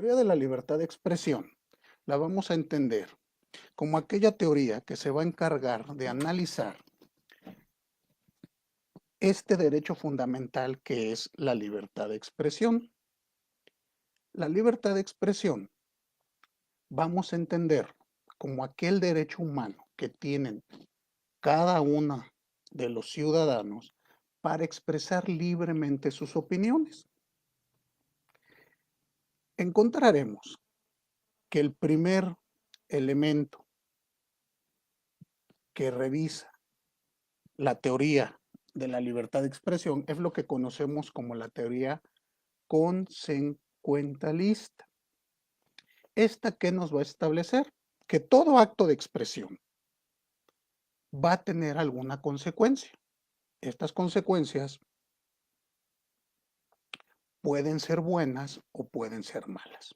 teoría de la libertad de expresión la vamos a entender como aquella teoría que se va a encargar de analizar este derecho fundamental que es la libertad de expresión. La libertad de expresión vamos a entender como aquel derecho humano que tienen cada uno de los ciudadanos para expresar libremente sus opiniones. Encontraremos que el primer elemento que revisa la teoría de la libertad de expresión es lo que conocemos como la teoría consecuentalista. ¿Esta qué nos va a establecer? Que todo acto de expresión va a tener alguna consecuencia. Estas consecuencias pueden ser buenas o pueden ser malas.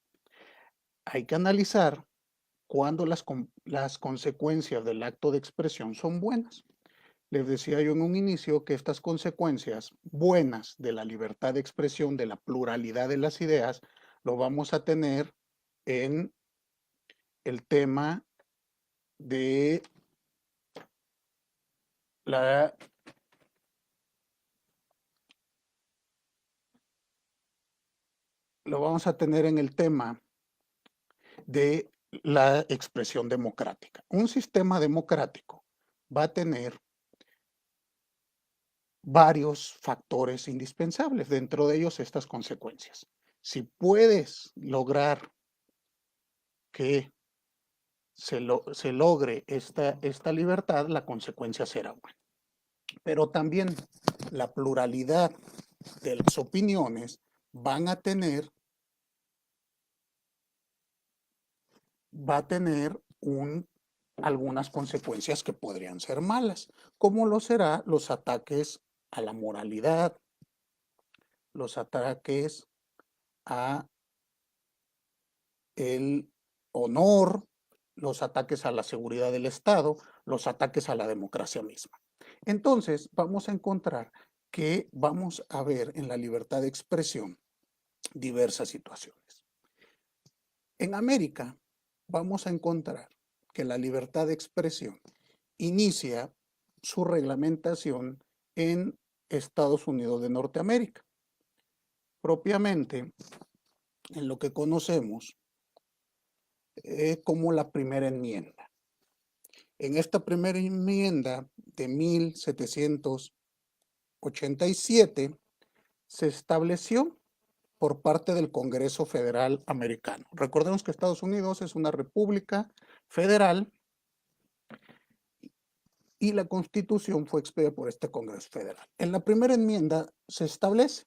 Hay que analizar cuándo las consecuencias del acto de expresión son buenas. Les decía yo en un inicio que estas consecuencias buenas de la libertad de expresión, de la pluralidad de las ideas, lo vamos a tener en el tema de la lo vamos a tener en el tema de la expresión democrática. Un sistema democrático va a tener varios factores indispensables, dentro de ellos estas consecuencias. Si puedes lograr que se logre esta libertad, la consecuencia será buena. Pero también la pluralidad de las opiniones va a tener algunas consecuencias que podrían ser malas, como lo será los ataques a la moralidad, los ataques a el honor, los ataques a la seguridad del Estado, los ataques a la democracia misma. Entonces, vamos a encontrar que vamos a ver en la libertad de expresión diversas situaciones. En América, vamos a encontrar que la libertad de expresión inicia su reglamentación en Estados Unidos de Norteamérica, propiamente en lo que conocemos como la primera enmienda. En esta primera enmienda de 1787 se estableció por parte del Congreso Federal Americano. Recordemos que Estados Unidos es una república federal y la Constitución fue expedida por este Congreso Federal. En la primera enmienda se establece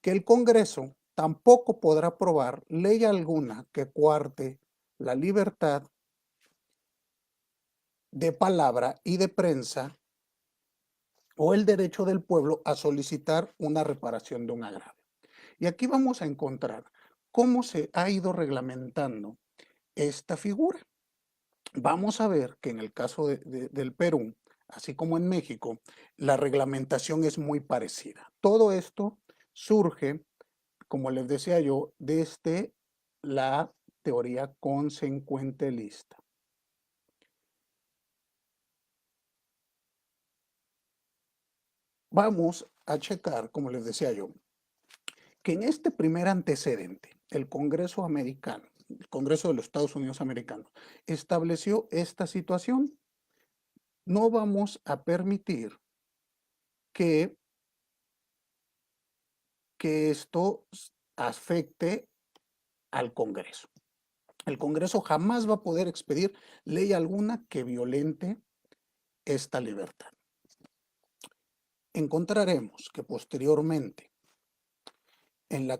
que el Congreso tampoco podrá aprobar ley alguna que coarte la libertad de palabra y de prensa o el derecho del pueblo a solicitar una reparación de un agravio. Y aquí vamos a encontrar cómo se ha ido reglamentando esta figura. Vamos a ver que en el caso del Perú, así como en México, la reglamentación es muy parecida. Todo esto surge, como les decía yo, desde la teoría consecuentelista. Vamos a checar, como les decía yo, que en este primer antecedente, el Congreso americano, el Congreso de los Estados Unidos americanos, estableció esta situación. No vamos a permitir que esto afecte al Congreso. El Congreso jamás va a poder expedir ley alguna que violente esta libertad. Encontraremos que posteriormente en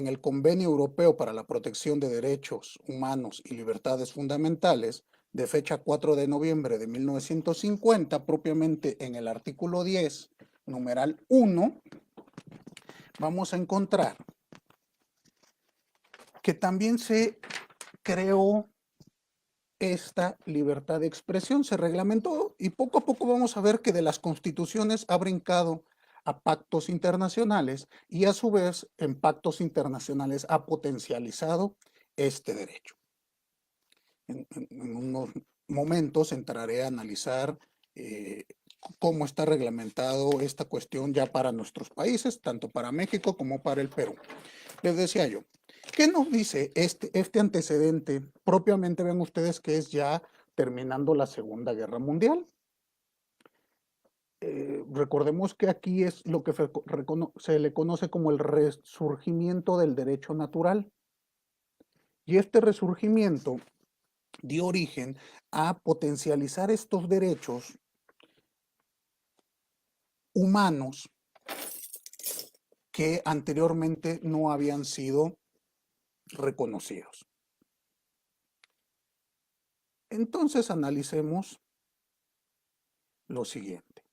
el Convenio Europeo para la Protección de Derechos Humanos y Libertades Fundamentales, de fecha 4 de noviembre de 1950, propiamente en el artículo 10, numeral 1, vamos a encontrar que también se creó esta libertad de expresión, se reglamentó y poco a poco vamos a ver que de las constituciones ha brincado a pactos internacionales y a su vez en pactos internacionales ha potencializado este derecho. En unos momentos entraré a analizar cómo está reglamentado esta cuestión ya para nuestros países, tanto para México como para el Perú. Les decía yo, ¿qué nos dice este antecedente? Propiamente ven ustedes que es ya terminando la Segunda Guerra Mundial. Recordemos que aquí es lo que se le conoce como el resurgimiento del derecho natural. Y este resurgimiento dio origen a potencializar estos derechos humanos que anteriormente no habían sido reconocidos. Entonces analicemos lo siguiente.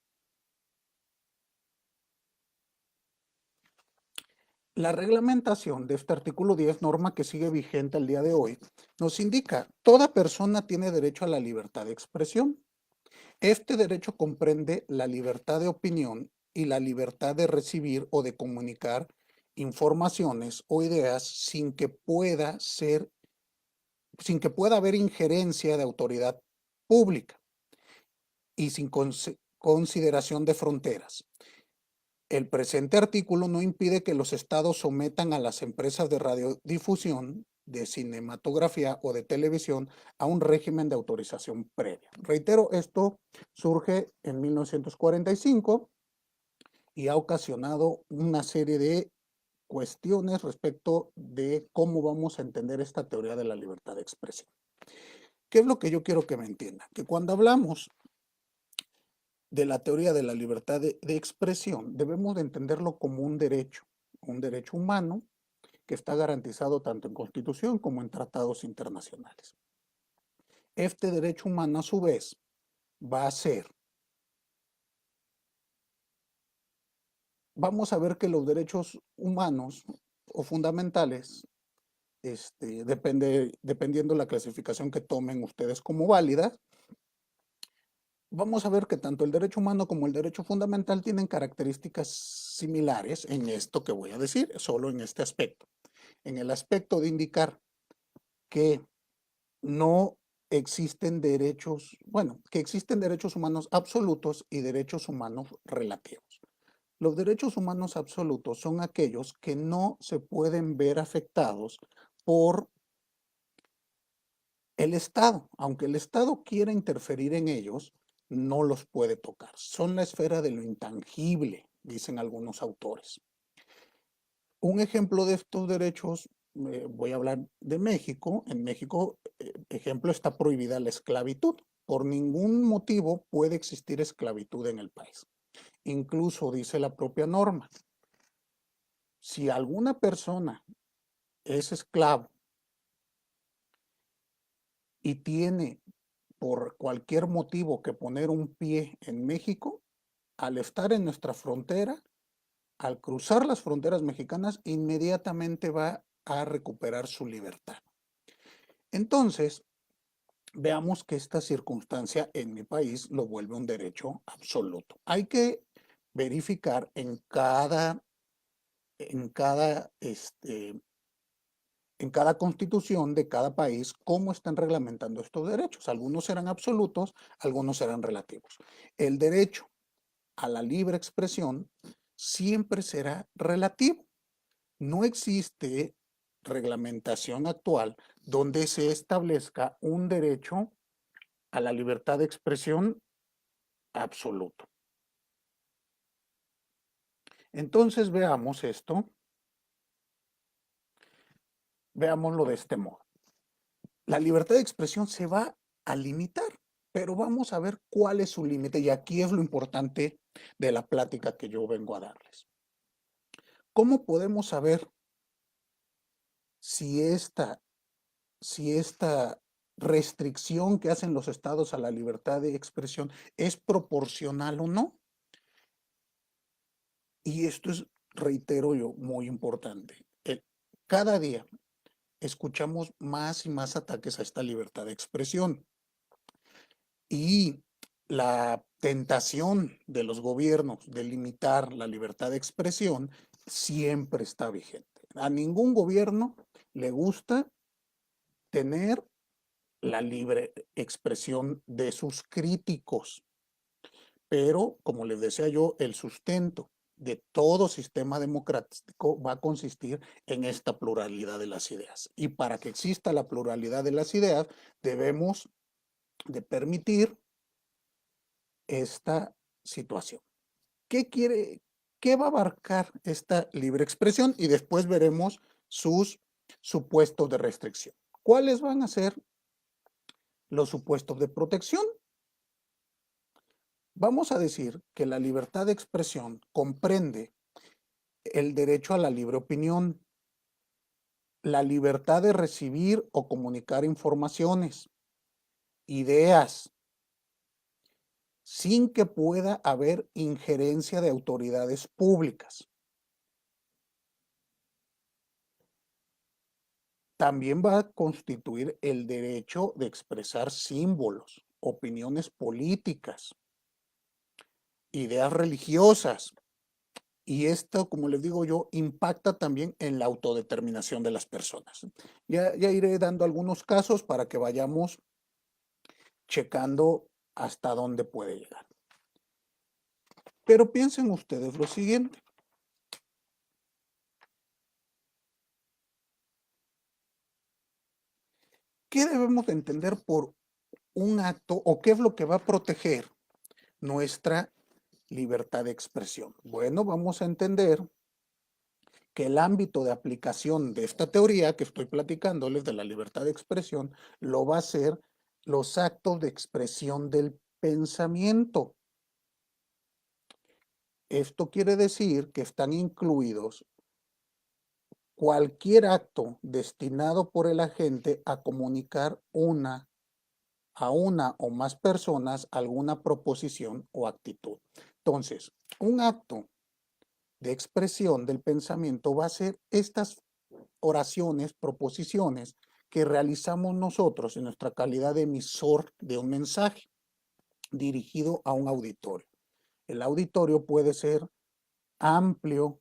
La reglamentación de este artículo 10, norma que sigue vigente al día de hoy, nos indica: toda persona tiene derecho a la libertad de expresión. Este derecho comprende la libertad de opinión y la libertad de recibir o de comunicar informaciones o ideas sin que pueda haber injerencia de autoridad pública y sin consideración de fronteras. El presente artículo no impide que los estados sometan a las empresas de radiodifusión, de cinematografía o de televisión a un régimen de autorización previa. Reitero, esto surge en 1945 y ha ocasionado una serie de cuestiones respecto de cómo vamos a entender esta teoría de la libertad de expresión. ¿Qué es lo que yo quiero que me entiendan? Que cuando hablamos de la teoría de la libertad de expresión, debemos de entenderlo como un derecho humano que está garantizado tanto en Constitución como en tratados internacionales. Este derecho humano, a su vez, va a ser, vamos a ver que los derechos humanos o fundamentales, dependiendo la clasificación que tomen ustedes como válida, vamos a ver que tanto el derecho humano como el derecho fundamental tienen características similares en esto que voy a decir, solo en este aspecto. En el aspecto de indicar que no existen derechos, bueno, que existen derechos humanos absolutos y derechos humanos relativos. Los derechos humanos absolutos son aquellos que no se pueden ver afectados por el Estado. Aunque el Estado quiera interferir en ellos, no los puede tocar. Son la esfera de lo intangible, dicen algunos autores. Un ejemplo de estos derechos, voy a hablar de México. En México, ejemplo, está prohibida la esclavitud. Por ningún motivo puede existir esclavitud en el país. Incluso dice la propia norma, si alguna persona es esclavo y tiene por cualquier motivo que poner un pie en México, al estar en nuestra frontera, al cruzar las fronteras mexicanas, inmediatamente va a recuperar su libertad. Entonces, veamos que esta circunstancia en mi país lo vuelve un derecho absoluto. Hay que verificar en cada constitución de cada país cómo están reglamentando estos derechos. Algunos serán absolutos, algunos serán relativos. El derecho a la libre expresión siempre será relativo. No existe reglamentación actual donde se establezca un derecho a la libertad de expresión absoluto. Entonces veamos esto, veámoslo de este modo. La libertad de expresión se va a limitar, pero vamos a ver cuál es su límite, y aquí es lo importante de la plática que yo vengo a darles. ¿Cómo podemos saber si esta restricción que hacen los estados a la libertad de expresión es proporcional o no? Y esto es, reitero yo, muy importante. Cada día escuchamos más y más ataques a esta libertad de expresión. Y la tentación de los gobiernos de limitar la libertad de expresión siempre está vigente. A ningún gobierno le gusta tener la libre expresión de sus críticos, pero como les decía yo, el sustento de todo sistema democrático va a consistir en esta pluralidad de las ideas. Y para que exista la pluralidad de las ideas, debemos de permitir esta situación. ¿Qué va a abarcar esta libre expresión? Y después veremos sus supuestos de restricción. ¿Cuáles van a ser los supuestos de protección? Vamos a decir que la libertad de expresión comprende el derecho a la libre opinión, la libertad de recibir o comunicar informaciones, ideas, sin que pueda haber injerencia de autoridades públicas. También va a constituir el derecho de expresar símbolos, opiniones políticas, ideas religiosas. Y esto, como les digo yo, impacta también en la autodeterminación de las personas. Ya iré dando algunos casos para que vayamos checando hasta dónde puede llegar. Pero piensen ustedes lo siguiente. ¿Qué debemos de entender por un acto o qué es lo que va a proteger nuestra libertad de expresión? Bueno, vamos a entender que el ámbito de aplicación de esta teoría que estoy platicándoles de la libertad de expresión lo va a ser los actos de expresión del pensamiento. Esto quiere decir que están incluidos cualquier acto destinado por el agente a comunicar a una o más personas alguna proposición o actitud. Entonces, un acto de expresión del pensamiento va a ser estas oraciones, proposiciones que realizamos nosotros en nuestra calidad de emisor de un mensaje dirigido a un auditorio. El auditorio puede ser amplio,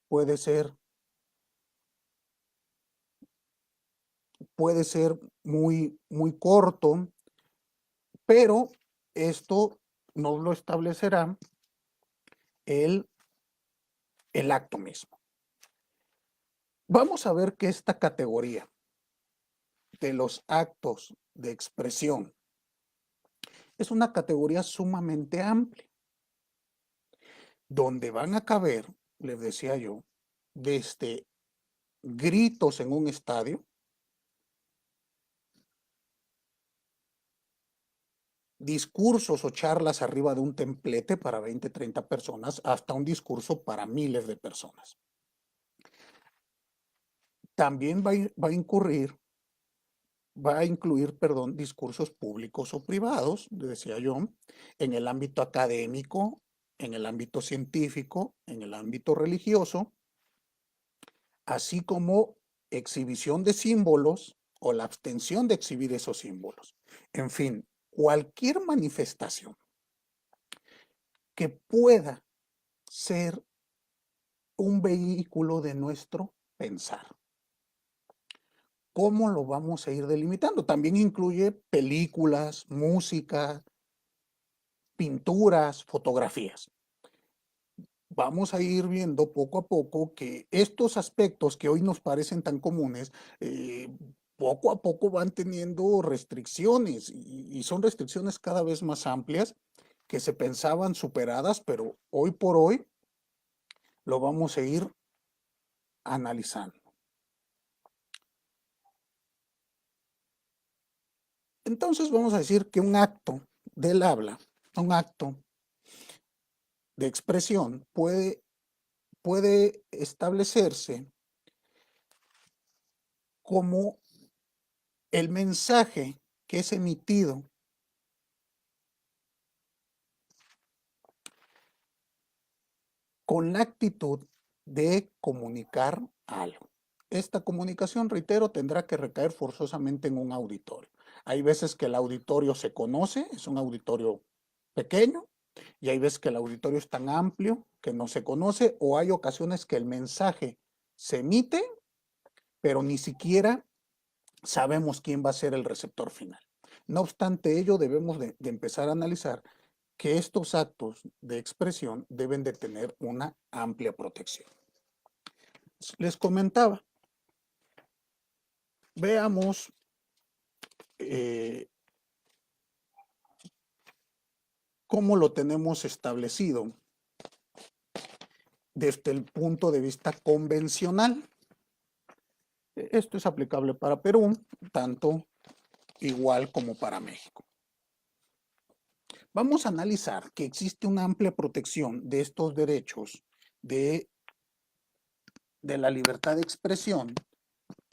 puede ser muy corto, pero esto nos lo establecerá el, el acto mismo. Vamos a ver que esta categoría de los actos de expresión es una categoría sumamente amplia, donde van a caber, les decía yo, desde gritos en un estadio, discursos o charlas arriba de un templete para 20, 30 personas, hasta un discurso para miles de personas. También va a incluir, discursos públicos o privados, decía yo, en el ámbito académico, en el ámbito científico, en el ámbito religioso, así como exhibición de símbolos o la abstención de exhibir esos símbolos. En fin, cualquier manifestación que pueda ser un vehículo de nuestro pensar. ¿Cómo lo vamos a ir delimitando? También incluye películas, música, pinturas, fotografías. Vamos a ir viendo poco a poco que estos aspectos que hoy nos parecen tan comunes, poco a poco van teniendo restricciones y son restricciones cada vez más amplias que se pensaban superadas, pero hoy por hoy lo vamos a ir analizando. Entonces vamos a decir que un acto del habla, un acto de expresión puede establecerse como el mensaje que es emitido con la actitud de comunicar algo. Esta comunicación, reitero, tendrá que recaer forzosamente en un auditorio. Hay veces que el auditorio se conoce, es un auditorio pequeño y hay veces que el auditorio es tan amplio que no se conoce, o hay ocasiones que el mensaje se emite, pero ni siquiera sabemos quién va a ser el receptor final. No obstante ello, debemos de empezar a analizar que estos actos de expresión deben de tener una amplia protección. Les comentaba, veamos cómo lo tenemos establecido desde el punto de vista convencional. Esto es aplicable para Perú, tanto igual como para México. Vamos a analizar que existe una amplia protección de estos derechos de la libertad de expresión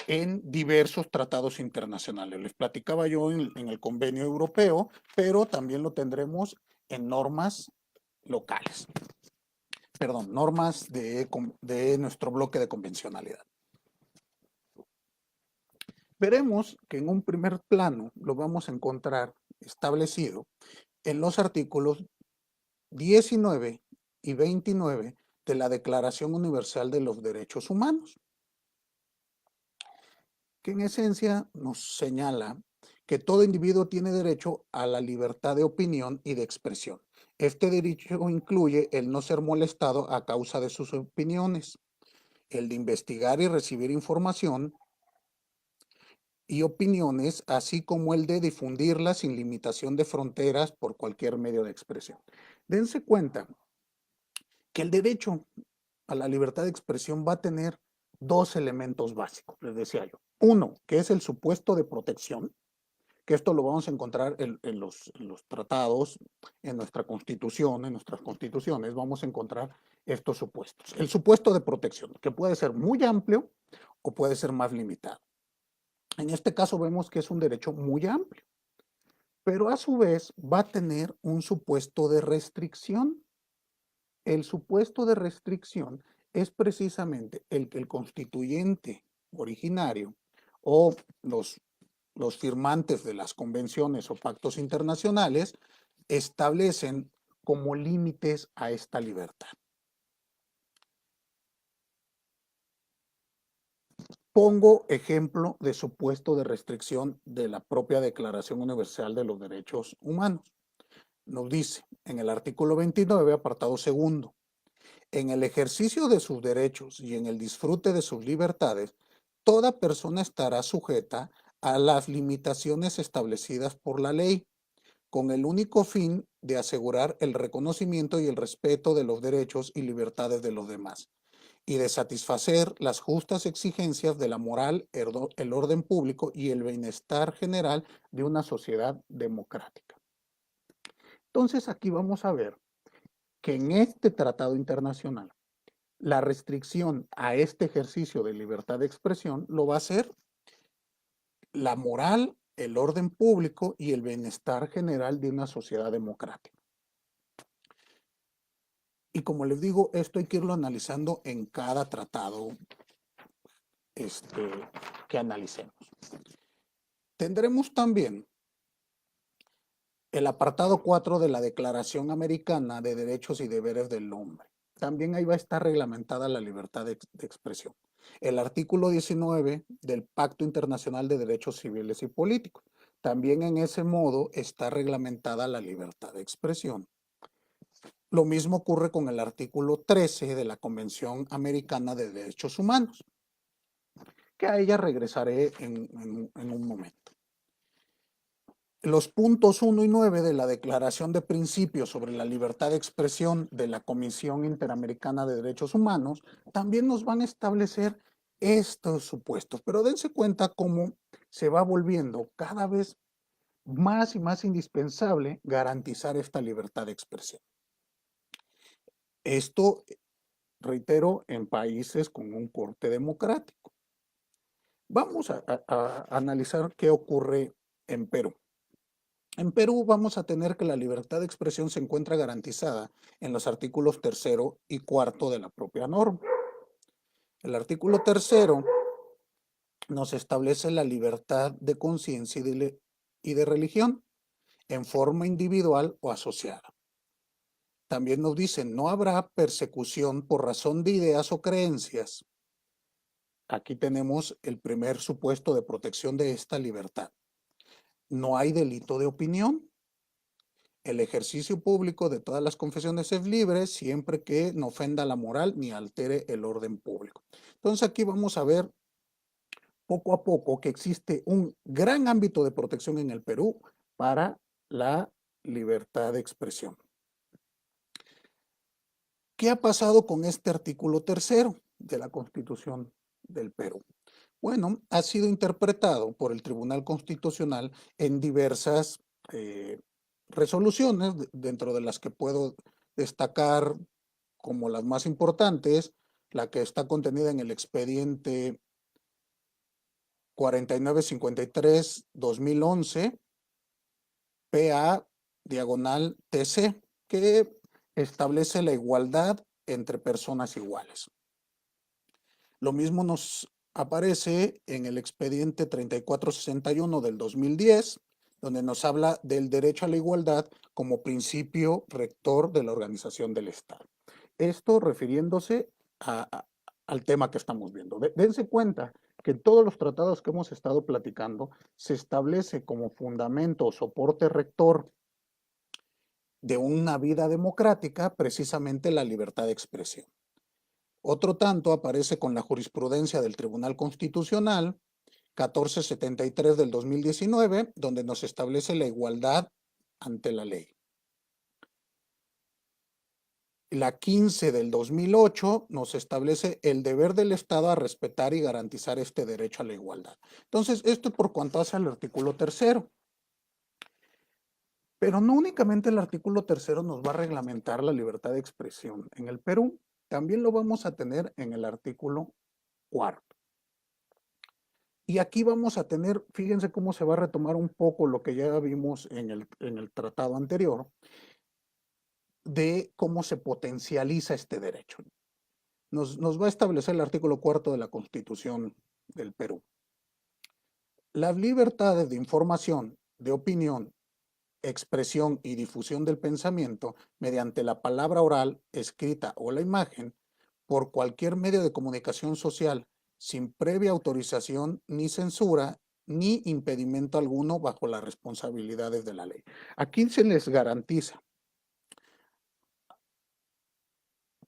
en diversos tratados internacionales. Les platicaba yo en el convenio europeo, pero también lo tendremos en normas locales. Perdón, normas de nuestro bloque de convencionalidad. Veremos que en un primer plano lo vamos a encontrar establecido en los artículos 19 y 29 de la Declaración Universal de los Derechos Humanos, que en esencia nos señala que todo individuo tiene derecho a la libertad de opinión y de expresión. Este derecho incluye el no ser molestado a causa de sus opiniones, el de investigar y recibir información y opiniones, así como el de difundirlas sin limitación de fronteras por cualquier medio de expresión. Dense cuenta que el derecho a la libertad de expresión va a tener dos elementos básicos, les decía yo. Uno, que es el supuesto de protección, que esto lo vamos a encontrar en los tratados, en nuestra constitución, en nuestras constituciones, vamos a encontrar estos supuestos. El supuesto de protección, que puede ser muy amplio o puede ser más limitado. En este caso vemos que es un derecho muy amplio, pero a su vez va a tener un supuesto de restricción. El supuesto de restricción es precisamente el que el constituyente originario o los firmantes de las convenciones o pactos internacionales establecen como límites a esta libertad. Pongo ejemplo de supuesto de restricción de la propia Declaración Universal de los Derechos Humanos. Nos dice en el artículo 29, apartado segundo, en el ejercicio de sus derechos y en el disfrute de sus libertades, toda persona estará sujeta a las limitaciones establecidas por la ley, con el único fin de asegurar el reconocimiento y el respeto de los derechos y libertades de los demás, y de satisfacer las justas exigencias de la moral, el orden público y el bienestar general de una sociedad democrática. Entonces aquí vamos a ver que en este tratado internacional, la restricción a este ejercicio de libertad de expresión lo va a hacer la moral, el orden público y el bienestar general de una sociedad democrática. Y como les digo, esto hay que irlo analizando en cada tratado que analicemos. Tendremos también el apartado 4 de la Declaración Americana de Derechos y Deberes del Hombre. También ahí va a estar reglamentada la libertad de expresión. El artículo 19 del Pacto Internacional de Derechos Civiles y Políticos. También en ese modo está reglamentada la libertad de expresión. Lo mismo ocurre con el artículo 13 de la Convención Americana de Derechos Humanos, que a ella regresaré en un momento. Los puntos 1 y 9 de la Declaración de Principios sobre la Libertad de Expresión de la Comisión Interamericana de Derechos Humanos también nos van a establecer estos supuestos, pero dense cuenta cómo se va volviendo cada vez más y más indispensable garantizar esta libertad de expresión. Esto, reitero, en países con un corte democrático. Vamos a analizar qué ocurre en Perú. En Perú vamos a tener que la libertad de expresión se encuentra garantizada en los artículos 3º y 4º de la propia norma. El artículo 3º nos establece la libertad de conciencia y de religión. en forma individual o asociada. También nos dice, no habrá persecución por razón de ideas o creencias. Aquí tenemos el primer supuesto de protección de esta libertad. No hay delito de opinión. El ejercicio público de todas las confesiones es libre siempre que no ofenda la moral ni altere el orden público. Entonces aquí vamos a ver poco a poco que existe un gran ámbito de protección en el Perú para la libertad de expresión. ¿Qué ha pasado con este artículo tercero de la Constitución del Perú? Bueno, ha sido interpretado por el Tribunal Constitucional en diversas resoluciones, dentro de las que puedo destacar como las más importantes, la que está contenida en el expediente 4953-2011, PA/TC, que establece la igualdad entre personas iguales. Lo mismo nos aparece en el expediente 3461 del 2010, donde nos habla del derecho a la igualdad como principio rector de la organización del Estado. Esto refiriéndose al tema que estamos viendo. Dense cuenta que en todos los tratados que hemos estado platicando se establece como fundamento o soporte rector de una vida democrática precisamente la libertad de expresión. Otro tanto aparece con la jurisprudencia del Tribunal Constitucional 1473 del 2019, donde nos establece la igualdad ante la ley. La 15 del 2008 nos establece el deber del Estado a respetar y garantizar este derecho a la igualdad. Entonces, esto por cuanto hace al artículo tercero. Pero no únicamente el artículo tercero nos va a reglamentar la libertad de expresión en el Perú, también lo vamos a tener en el artículo cuarto. Y aquí vamos a tener, fíjense cómo se va a retomar un poco lo que ya vimos en el tratado anterior, de cómo se potencializa este derecho. Nos va a establecer el artículo cuarto de la Constitución del Perú. Las libertades de información, de opinión, expresión y difusión del pensamiento mediante la palabra oral, escrita o la imagen, por cualquier medio de comunicación social, sin previa autorización ni censura, ni impedimento alguno bajo las responsabilidades de la ley. Aquí se les garantiza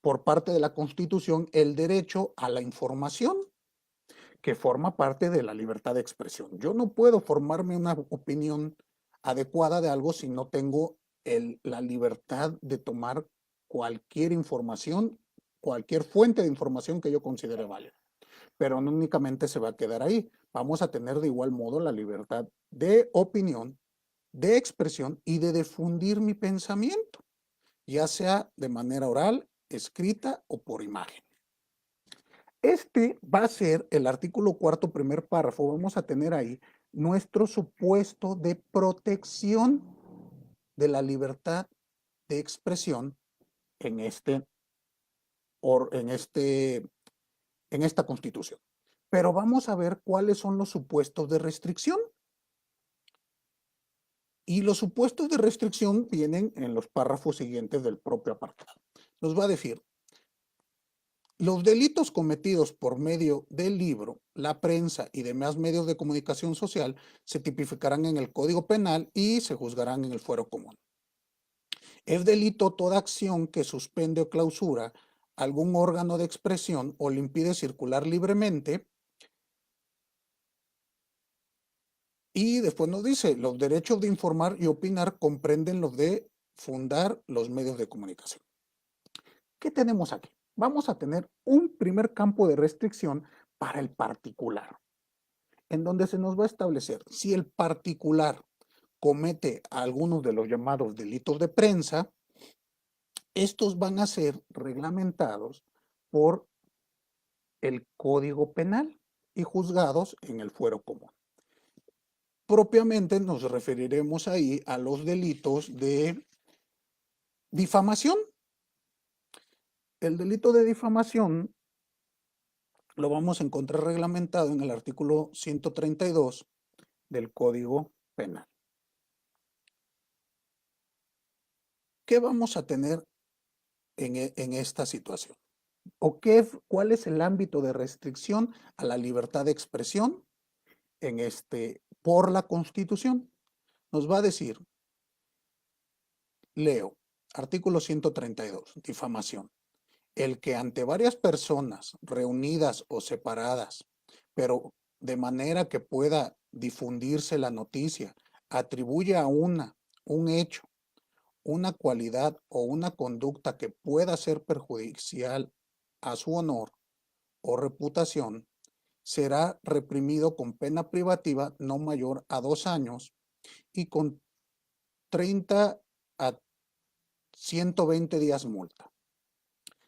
por parte de la Constitución el derecho a la información, que forma parte de la libertad de expresión. Yo no puedo formarme una opinión adecuada de algo si no tengo la libertad de tomar cualquier información, cualquier fuente de información que yo considere válida. Pero no únicamente se va a quedar ahí. Vamos a tener de igual modo la libertad de opinión, de expresión y de difundir mi pensamiento, ya sea de manera oral, escrita o por imagen. Este va a ser el artículo cuarto, primer párrafo. Vamos a tener ahí nuestro supuesto de protección de la libertad de expresión en, en esta Constitución. Pero vamos a ver cuáles son los supuestos de restricción. Y los supuestos de restricción vienen en los párrafos siguientes del propio apartado. Nos va a decir: los delitos cometidos por medio del libro, la prensa y demás medios de comunicación social se tipificarán en el Código Penal y se juzgarán en el fuero común. Es delito toda acción que suspende o clausura algún órgano de expresión o le impide circular libremente. Y después nos dice, los derechos de informar y opinar comprenden los de fundar los medios de comunicación. ¿Qué tenemos aquí? Vamos a tener un primer campo de restricción para el particular, en donde se nos va a establecer si el particular comete algunos de los llamados delitos de prensa, estos van a ser reglamentados por el Código Penal y juzgados en el fuero común. Propiamente nos referiremos ahí a los delitos de difamación. El delito de difamación lo vamos a encontrar reglamentado en el artículo 132 del Código Penal. ¿qué vamos a tener en esta situación? ¿O cuál es el ámbito de restricción a la libertad de expresión por la Constitución? Nos va a decir, leo, artículo 132, difamación. El que ante varias personas reunidas o separadas, pero de manera que pueda difundirse la noticia, atribuye a un hecho, una cualidad o una conducta que pueda ser perjudicial a su honor o reputación, será reprimido con pena privativa no mayor a 2 años y con 30 a 120 días multa.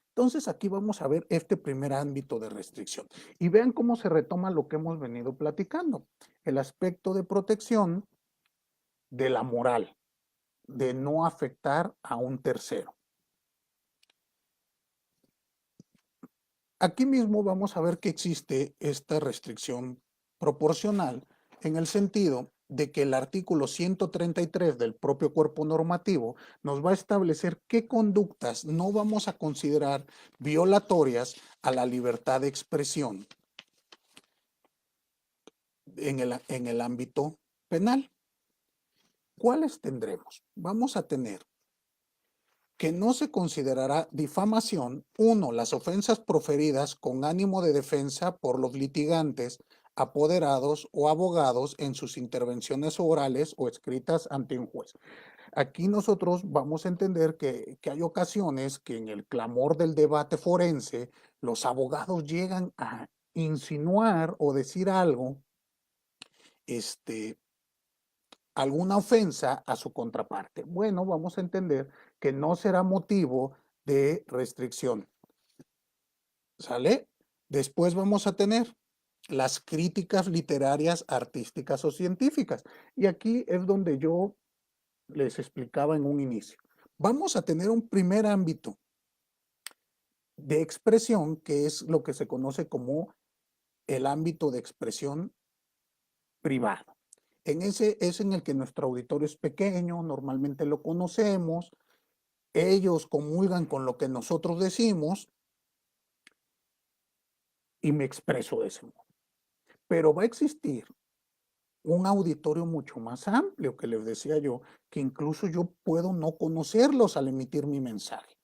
Entonces aquí vamos a ver este primer ámbito de restricción y vean cómo se retoma lo que hemos venido platicando, el aspecto de protección de la moral, de no afectar a un tercero. Aquí mismo vamos a ver que existe esta restricción proporcional en el sentido de que el artículo 133 del propio cuerpo normativo nos va a establecer qué conductas no vamos a considerar violatorias a la libertad de expresión en el ámbito penal. ¿Cuáles tendremos? Vamos a tener que no se considerará difamación, 1, las ofensas proferidas con ánimo de defensa por los litigantes, apoderados o abogados en sus intervenciones orales o escritas ante un juez. Aquí nosotros vamos a entender que hay ocasiones que en el clamor del debate forense, los abogados llegan a insinuar o decir algo, alguna ofensa a su contraparte. Bueno, vamos a entender que no será motivo de restricción. ¿Sale? Después vamos a tener las críticas literarias, artísticas o científicas. Y aquí es donde yo les explicaba en un inicio. Vamos a tener un primer ámbito de expresión que es lo que se conoce como el ámbito de expresión privado. En ese es en el que nuestro auditorio es pequeño, normalmente lo conocemos, ellos comulgan con lo que nosotros decimos y me expreso de ese modo. Pero va a existir un auditorio mucho más amplio que les decía yo, que incluso yo puedo no conocerlos al emitir mi mensaje.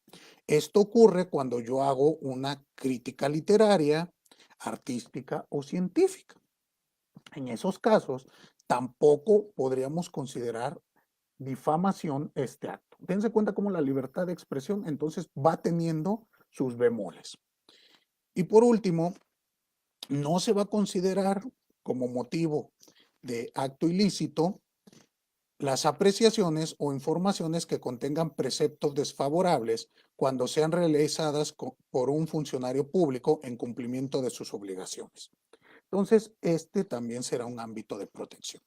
Esto ocurre cuando yo hago una crítica literaria, artística o científica. En esos casos, tampoco podríamos considerar difamación este acto. Dense cuenta cómo la libertad de expresión entonces va teniendo sus bemoles. Y por último, no se va a considerar como motivo de acto ilícito las apreciaciones o informaciones que contengan preceptos desfavorables cuando sean realizadas por un funcionario público en cumplimiento de sus obligaciones. Entonces, este también será un ámbito de protección.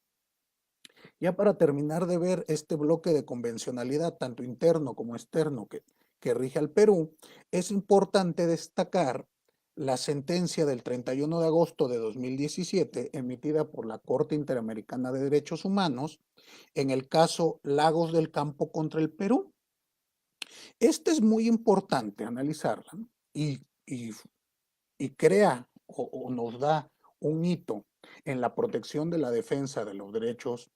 Ya para terminar de ver este bloque de convencionalidad, tanto interno como externo, que rige al Perú, es importante destacar la sentencia del 31 de agosto de 2017 emitida por la Corte Interamericana de Derechos Humanos en el caso Lagos del Campo contra el Perú. Este es muy importante analizarla, ¿no? y crea o nos da un hito en la protección de la defensa de los derechos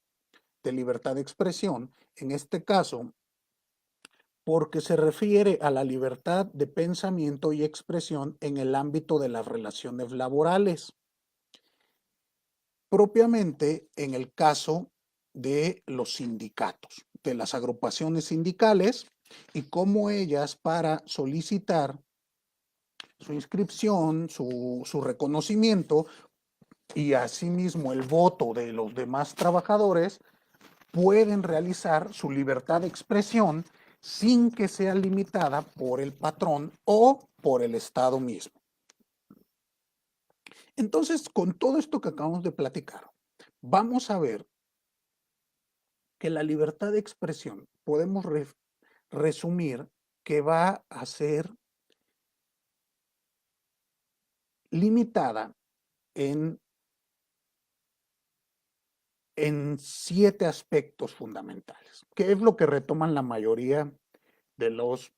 de libertad de expresión, en este caso, porque se refiere a la libertad de pensamiento y expresión en el ámbito de las relaciones laborales, propiamente en el caso de los sindicatos, de las agrupaciones sindicales y cómo ellas para solicitar su inscripción, su reconocimiento y asimismo el voto de los demás trabajadores pueden realizar su libertad de expresión sin que sea limitada por el patrón o por el Estado mismo. Entonces, con todo esto que acabamos de platicar, vamos a ver que la libertad de expresión podemos resumir que va a ser limitada en, en 7 aspectos fundamentales, que es lo que retoman la mayoría de los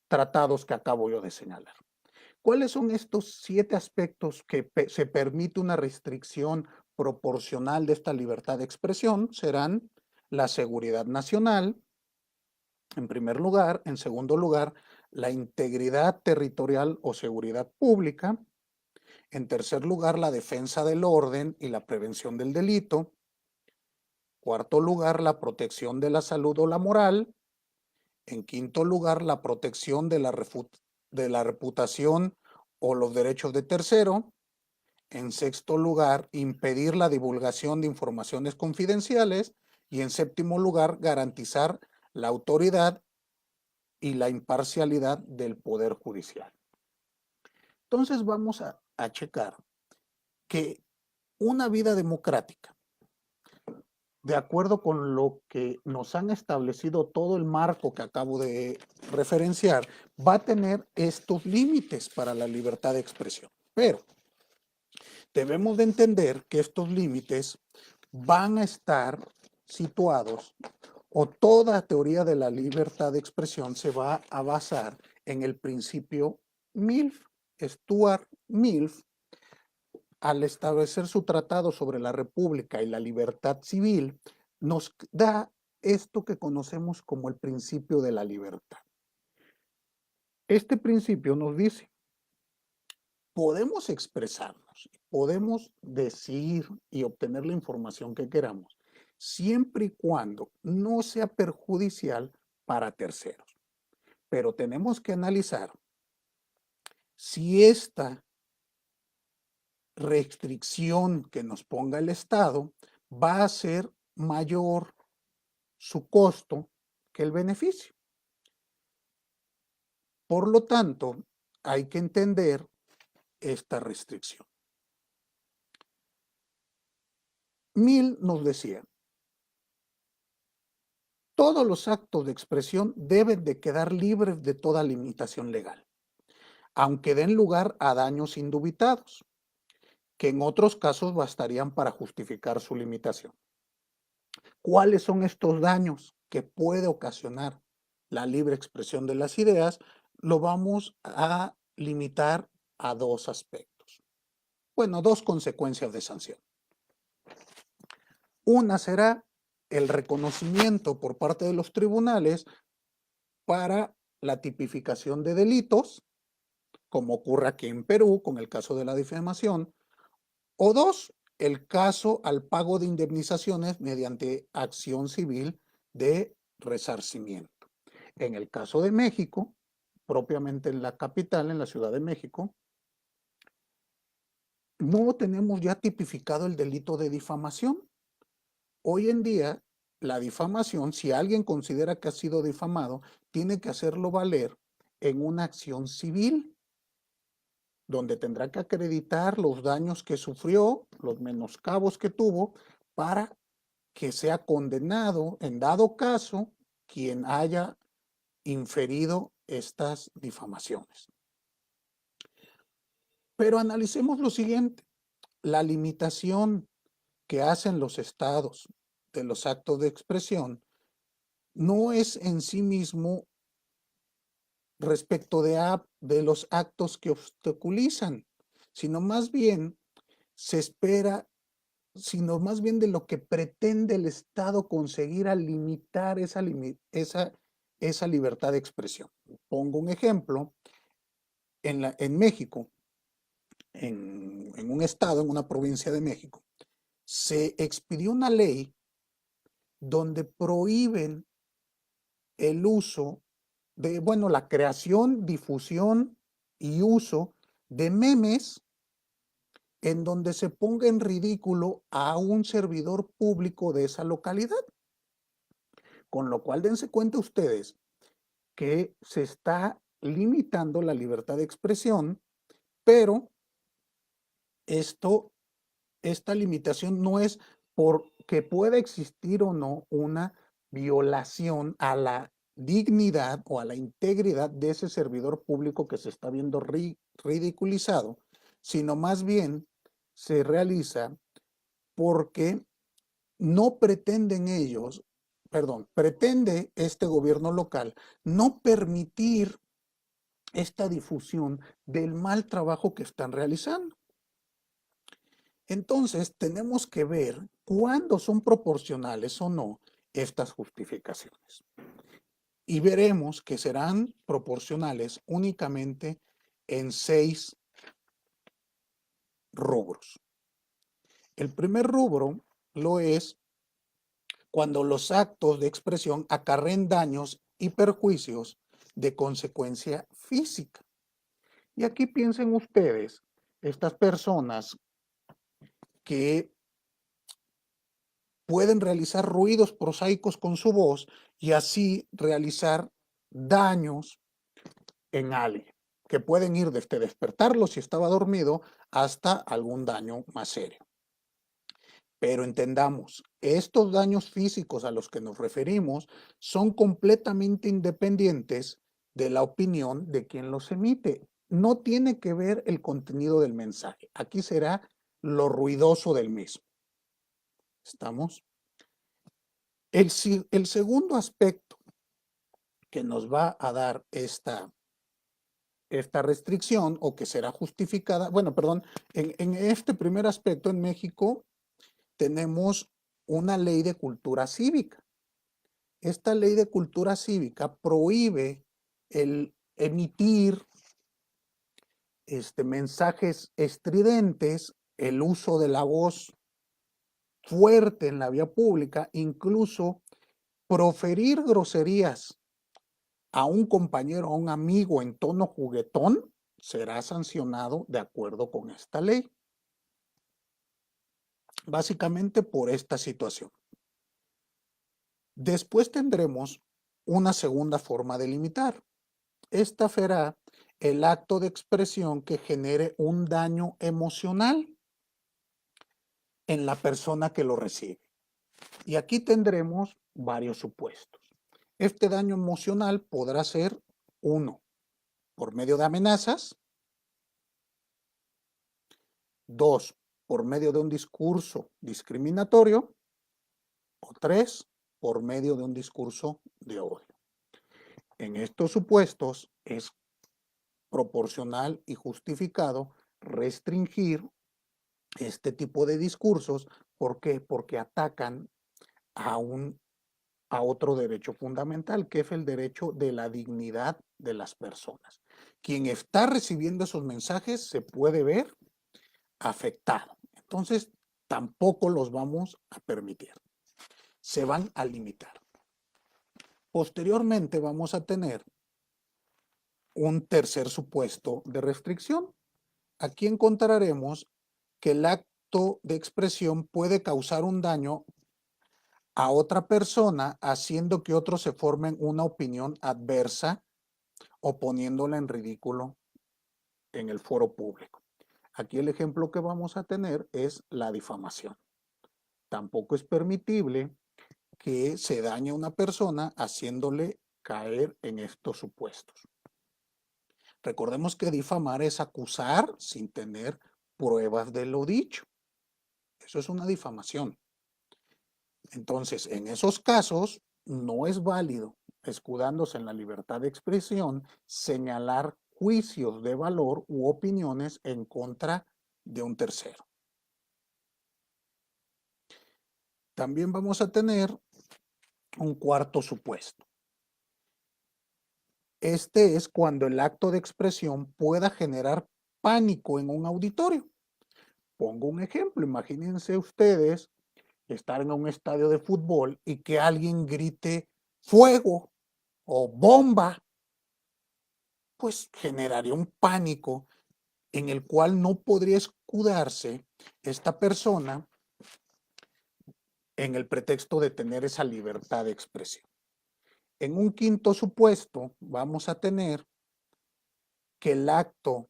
tratados que acabo yo de señalar. ¿Cuáles son estos 7 aspectos que se permite una restricción proporcional de esta libertad de expresión? Serán la seguridad nacional, en primer lugar; en segundo lugar, la integridad territorial o seguridad pública; en tercer lugar, la defensa del orden y la prevención del delito; cuarto lugar, la protección de la salud o la moral; en quinto lugar, la protección de la reputación o los derechos de tercero; en sexto lugar, impedir la divulgación de informaciones confidenciales; y en séptimo lugar, garantizar la autoridad y la imparcialidad del Poder Judicial. Entonces vamos a checar que una vida democrática, de acuerdo con lo que nos han establecido todo el marco que acabo de referenciar, va a tener estos límites para la libertad de expresión. Pero debemos de entender que estos límites van a estar situados, o toda teoría de la libertad de expresión se va a basar en el principio Mill. Stuart Mill, al establecer su tratado sobre la República y la libertad civil, nos da esto que conocemos como el principio de la libertad. Este principio nos dice: podemos expresarnos, podemos decir y obtener la información que queramos, siempre y cuando no sea perjudicial para terceros. Pero tenemos que analizar si esta restricción que nos ponga el Estado va a ser mayor su costo que el beneficio. Por lo tanto, hay que entender esta restricción. Mill nos decía: todos los actos de expresión deben de quedar libres de toda limitación legal, aunque den lugar a daños indubitados, que en otros casos bastarían para justificar su limitación. ¿Cuáles son estos daños que puede ocasionar la libre expresión de las ideas? Lo vamos a limitar a 2 aspectos. Bueno, 2 consecuencias de sanción. Una será el reconocimiento por parte de los tribunales para la tipificación de delitos, como ocurre aquí en Perú con el caso de la difamación; o 2, el caso al pago de indemnizaciones mediante acción civil de resarcimiento. En el caso de México, propiamente en la capital, en la Ciudad de México, no tenemos ya tipificado el delito de difamación. Hoy en día, la difamación, si alguien considera que ha sido difamado, tiene que hacerlo valer en una acción civil, donde tendrá que acreditar los daños que sufrió, los menoscabos que tuvo, para que sea condenado, en dado caso, quien haya inferido estas difamaciones. Pero analicemos lo siguiente: la limitación que hacen los estados de los actos de expresión no es en sí mismo respecto de los actos que obstaculizan, sino más bien se espera, sino más bien de lo que pretende el Estado conseguir al limitar esa libertad de expresión. Pongo un ejemplo: en México, en un estado, en una provincia de México, se expidió una ley donde prohíben el uso de, bueno, la creación, difusión y uso de memes en donde se ponga en ridículo a un servidor público de esa localidad. Con lo cual, dense cuenta ustedes que se está limitando la libertad de expresión, pero esta limitación no es porque pueda existir o no una violación a la dignidad o a la integridad de ese servidor público que se está viendo ridiculizado, sino más bien se realiza porque no pretenden ellos, pretende este gobierno local no permitir esta difusión del mal trabajo que están realizando. Entonces, tenemos que ver cuándo son proporcionales o no estas justificaciones. Y veremos que serán proporcionales únicamente en 6 rubros. El primer rubro lo es cuando los actos de expresión acarreen daños y perjuicios de consecuencia física. Y aquí piensen ustedes, estas personas que pueden realizar ruidos prosaicos con su voz y así realizar daños en alguien, que pueden ir desde despertarlo si estaba dormido hasta algún daño más serio. Pero entendamos, estos daños físicos a los que nos referimos son completamente independientes de la opinión de quien los emite. No tiene que ver el contenido del mensaje. Aquí será lo ruidoso del mismo. ¿Estamos? El segundo aspecto que nos va a dar esta restricción o que será justificada, en este primer aspecto en México tenemos una ley de cultura cívica. Esta ley de cultura cívica prohíbe el emitir mensajes estridentes, el uso de la voz fuerte en la vía pública, incluso proferir groserías a un compañero, a un amigo en tono juguetón, será sancionado de acuerdo con esta ley. Básicamente por esta situación. Después tendremos una segunda forma de limitar. Esta será el acto de expresión que genere un daño emocional en la persona que lo recibe. Y aquí tendremos varios supuestos. Este daño emocional podrá ser, 1, por medio de amenazas; 2, por medio de un discurso discriminatorio; o 3, por medio de un discurso de odio. En estos supuestos es proporcional y justificado restringir este tipo de discursos. ¿Por qué? Porque atacan a otro derecho fundamental, que es el derecho de la dignidad de las personas. Quien está recibiendo esos mensajes se puede ver afectado. Entonces, tampoco los vamos a permitir. Se van a limitar. Posteriormente vamos a tener un tercer supuesto de restricción. Aquí encontraremos que el acto de expresión puede causar un daño a otra persona, haciendo que otros se formen una opinión adversa o poniéndola en ridículo en el foro público. Aquí el ejemplo que vamos a tener es la difamación. Tampoco es permitible que se dañe a una persona haciéndole caer en estos supuestos. Recordemos que difamar es acusar sin tener pruebas de lo dicho. Eso es una difamación. Entonces, en esos casos, no es válido, escudándose en la libertad de expresión, señalar juicios de valor u opiniones en contra de un tercero. También vamos a tener un cuarto supuesto. Este es cuando el acto de expresión pueda generar pánico en un auditorio. Pongo un ejemplo, imagínense ustedes estar en un estadio de fútbol y que alguien grite fuego o bomba, pues generaría un pánico en el cual no podría escudarse esta persona en el pretexto de tener esa libertad de expresión. En un quinto supuesto, vamos a tener que el acto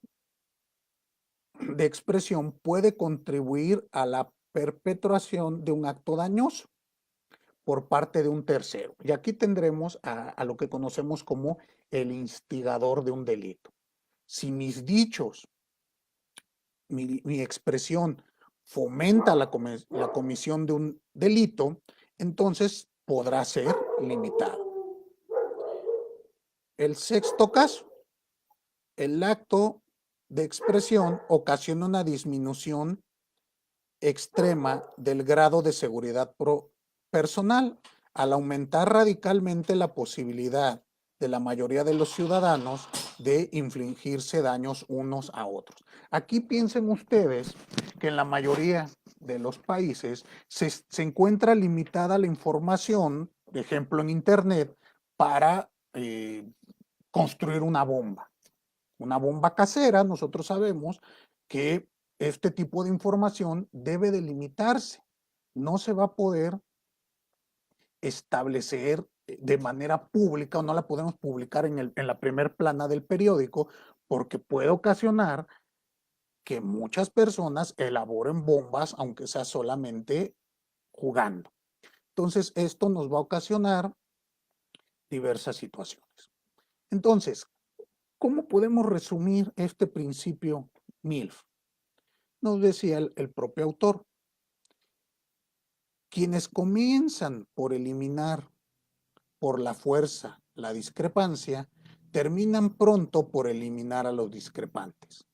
de expresión puede contribuir a la perpetuación de un acto dañoso por parte de un tercero. Y aquí tendremos a lo que conocemos como el instigador de un delito. Si mis dichos, mi expresión fomenta la comisión de un delito, entonces podrá ser limitado. El sexto caso, el acto de expresión ocasiona una disminución extrema del grado de seguridad personal al aumentar radicalmente la posibilidad de la mayoría de los ciudadanos de infligirse daños unos a otros. Aquí piensen ustedes que en la mayoría de los países se encuentra limitada la información, por ejemplo en Internet, para construir una bomba. Una bomba casera, nosotros sabemos que este tipo de información debe delimitarse. No se va a poder establecer de manera pública o no la podemos publicar en la primer plana del periódico porque puede ocasionar que muchas personas elaboren bombas aunque sea solamente jugando. Entonces, esto nos va a ocasionar diversas situaciones. Entonces, ¿cómo podemos resumir este principio MILF? Nos decía el propio autor, quienes comienzan por eliminar por la fuerza la discrepancia, terminan pronto por eliminar a los discrepantes.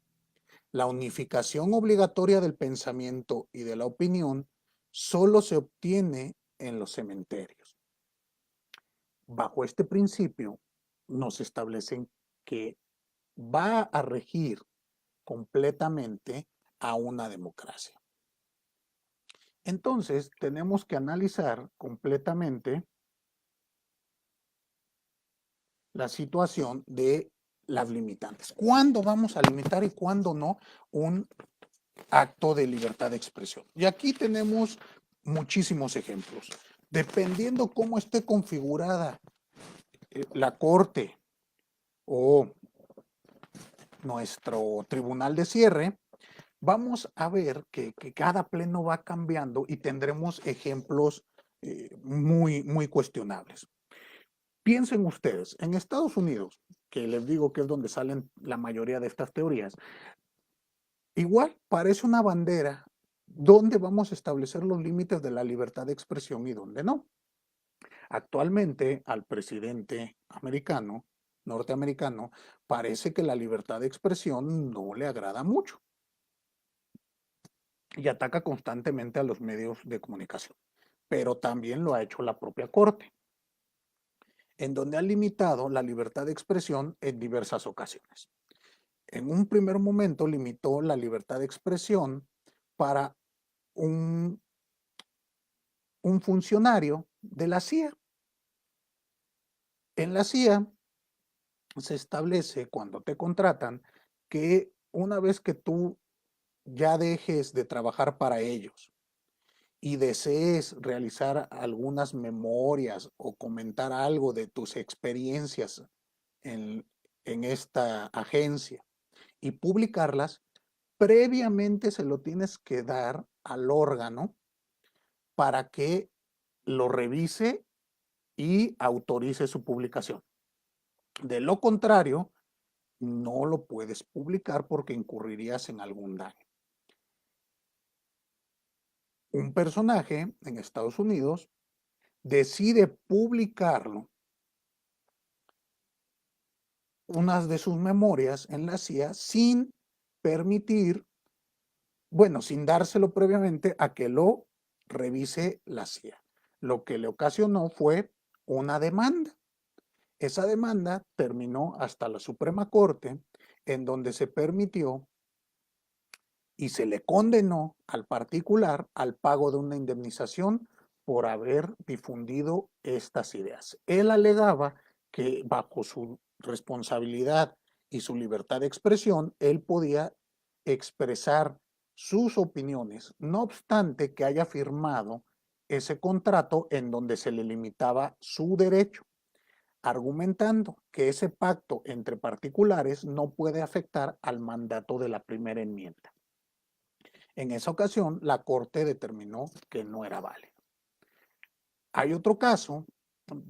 La unificación obligatoria del pensamiento y de la opinión solo se obtiene en los cementerios. Bajo este principio, nos establecen que va a regir completamente a una democracia. Entonces, tenemos que analizar completamente la situación de las limitantes. ¿Cuándo vamos a limitar y cuándo no un acto de libertad de expresión? Y aquí tenemos muchísimos ejemplos. Dependiendo cómo esté configurada la Corte o nuestro tribunal de cierre, vamos a ver que cada pleno va cambiando y tendremos ejemplos muy cuestionables. Piensen ustedes, en Estados Unidos, que les digo que es donde salen la mayoría de estas teorías, igual parece una bandera donde vamos a establecer los límites de la libertad de expresión y dónde no. Actualmente al presidente norteamericano, parece que la libertad de expresión no le agrada mucho y ataca constantemente a los medios de comunicación, pero también lo ha hecho la propia Corte, en donde ha limitado la libertad de expresión en diversas ocasiones. En un primer momento limitó la libertad de expresión para un funcionario de la CIA. En la CIA se establece cuando te contratan que una vez que tú ya dejes de trabajar para ellos y desees realizar algunas memorias o comentar algo de tus experiencias en, en esta agencia y publicarlas, previamente se lo tienes que dar al órgano para que lo revise y autorice su publicación. De lo contrario, no lo puedes publicar porque incurrirías en algún daño. Un personaje en Estados Unidos decide publicarlo, unas de sus memorias en la CIA, sin permitir, bueno, sin dárselo previamente a que lo revise la CIA. Lo que le ocasionó fue una demanda. Esa demanda terminó hasta la Suprema Corte, en donde se permitió y se le condenó al particular al pago de una indemnización por haber difundido estas ideas. Él alegaba que bajo su responsabilidad y su libertad de expresión, él podía expresar sus opiniones, no obstante que haya firmado ese contrato en donde se le limitaba su derecho, argumentando que ese pacto entre particulares no puede afectar al mandato de la primera enmienda. En esa ocasión, la Corte determinó que no era válido. Hay otro caso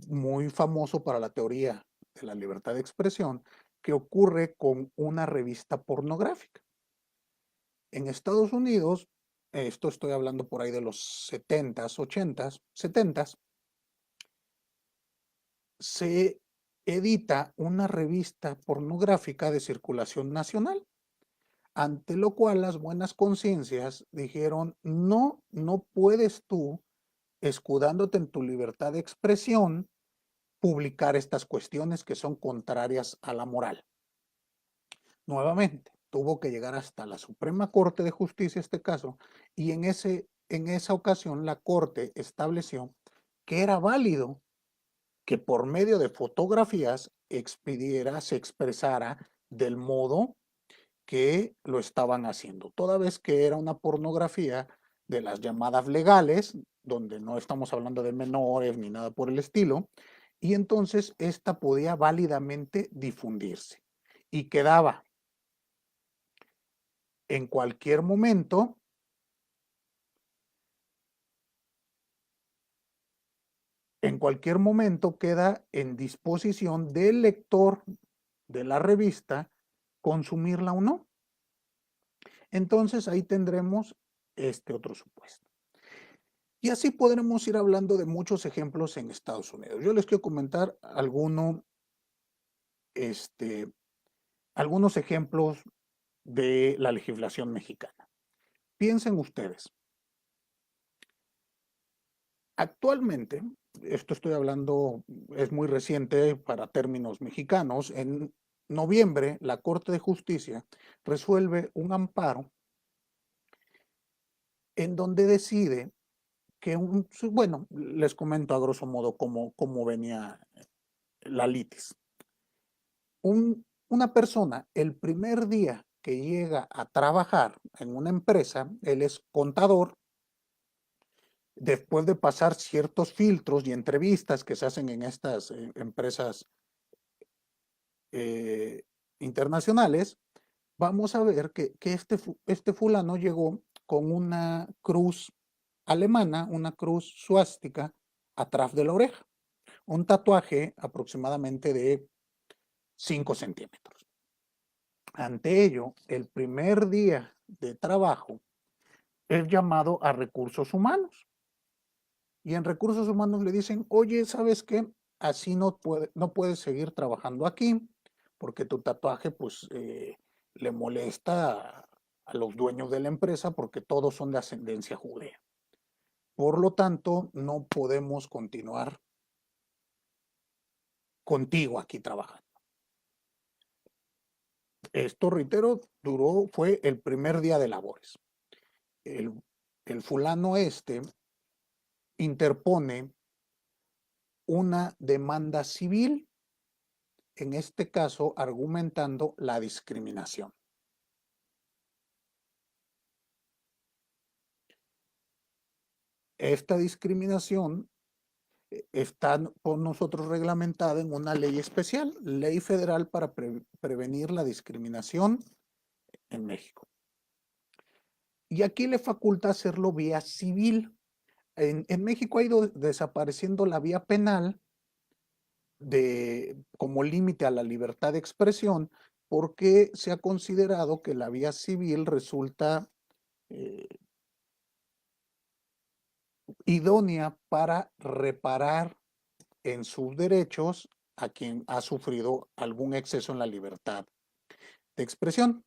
muy famoso para la teoría de la libertad de expresión que ocurre con una revista pornográfica. En Estados Unidos, esto estoy hablando por ahí de los 70s, 80s, 70s, se edita una revista pornográfica de circulación nacional, ante lo cual las buenas conciencias dijeron, no, no puedes tú, escudándote en tu libertad de expresión, publicar estas cuestiones que son contrarias a la moral. Nuevamente, tuvo que llegar hasta la Suprema Corte de Justicia este caso, y en esa ocasión la Corte estableció que era válido que por medio de fotografías se expresara del modo que lo estaban haciendo, toda vez que era una pornografía de las llamadas legales, donde no estamos hablando de menores ni nada por el estilo, y entonces esta podía válidamente difundirse y quedaba en cualquier momento queda en disposición del lector de la revista consumirla o no. Entonces ahí tendremos este otro supuesto. Y así podremos ir hablando de muchos ejemplos en Estados Unidos. Yo les quiero comentar algunos ejemplos de la legislación mexicana. Piensen ustedes, actualmente, esto estoy hablando, es muy reciente para términos mexicanos, en noviembre la Corte de Justicia resuelve un amparo en donde decide que bueno, les comento a grosso modo cómo venía la litis. Una persona, el primer día que llega a trabajar en una empresa, él es contador, después de pasar ciertos filtros y entrevistas que se hacen en estas empresas internacionales, vamos a ver que este fulano llegó con una cruz alemana, una cruz suástica atrás de la oreja, un tatuaje aproximadamente de 5 centímetros. Ante ello, el primer día de trabajo es llamado a recursos humanos. Y en recursos humanos le dicen, oye, ¿sabes qué? Así no puedes seguir trabajando aquí porque tu tatuaje pues le molesta a los dueños de la empresa porque todos son de ascendencia judía. Por lo tanto, no podemos continuar contigo aquí trabajando. Esto, reitero, fue el primer día de labores. El fulano interpone una demanda civil, en este caso argumentando la discriminación. Esta discriminación está por nosotros reglamentada en una ley especial, Ley Federal para prevenir la discriminación en México. Y aquí le faculta hacerlo vía civil. En México ha ido desapareciendo la vía penal como límite a la libertad de expresión, porque se ha considerado que la vía civil resulta idónea para reparar en sus derechos a quien ha sufrido algún exceso en la libertad de expresión.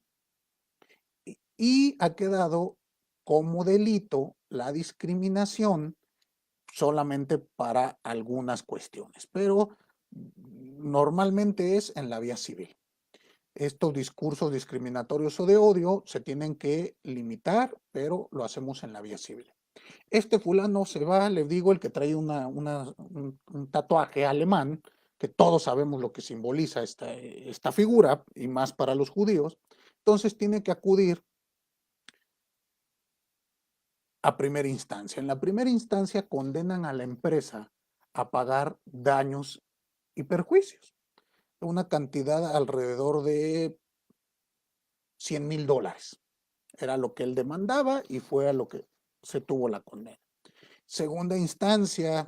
Y ha quedado como delito la discriminación solamente para algunas cuestiones, pero normalmente es en la vía civil. Estos discursos discriminatorios o de odio se tienen que limitar, pero lo hacemos en la vía civil. Este fulano se va, les digo, el que trae un tatuaje alemán, que todos sabemos lo que simboliza esta figura, y más para los judíos, entonces tiene que acudir a primera instancia. En la primera instancia condenan a la empresa a pagar daños y perjuicios, una cantidad alrededor de $100,000. Era lo que él demandaba y fue a lo que se tuvo la condena. Segunda instancia,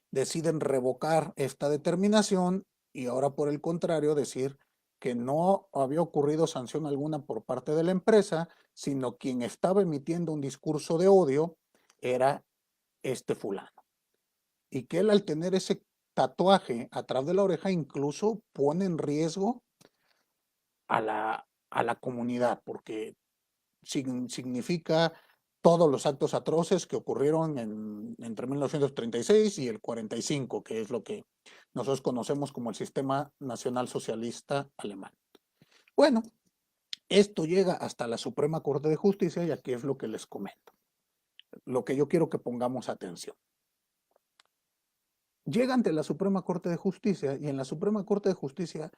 deciden revocar esta determinación y ahora por el contrario decir que no había ocurrido sanción alguna por parte de la empresa, sino quien estaba emitiendo un discurso de odio era este fulano. Y que él al tener ese tatuaje atrás de la oreja incluso pone en riesgo a la comunidad, porque significa todos los actos atroces que ocurrieron entre 1936 y el 45, que es lo que nosotros conocemos como el Sistema Nacional Socialista Alemán. Bueno, esto llega hasta la Suprema Corte de Justicia y aquí es lo que les comento, lo que yo quiero que pongamos atención. Llega ante la Suprema Corte de Justicia y en la Suprema Corte de Justicia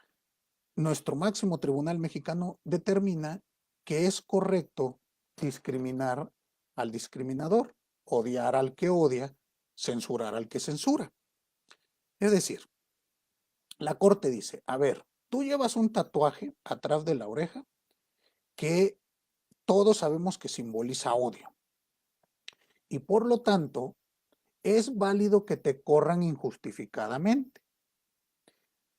nuestro máximo tribunal mexicano determina que es correcto discriminar al discriminador, odiar al que odia, censurar al que censura. Es decir, la Corte dice, a ver, tú llevas un tatuaje atrás de la oreja que todos sabemos que simboliza odio y por lo tanto es válido que te corran injustificadamente.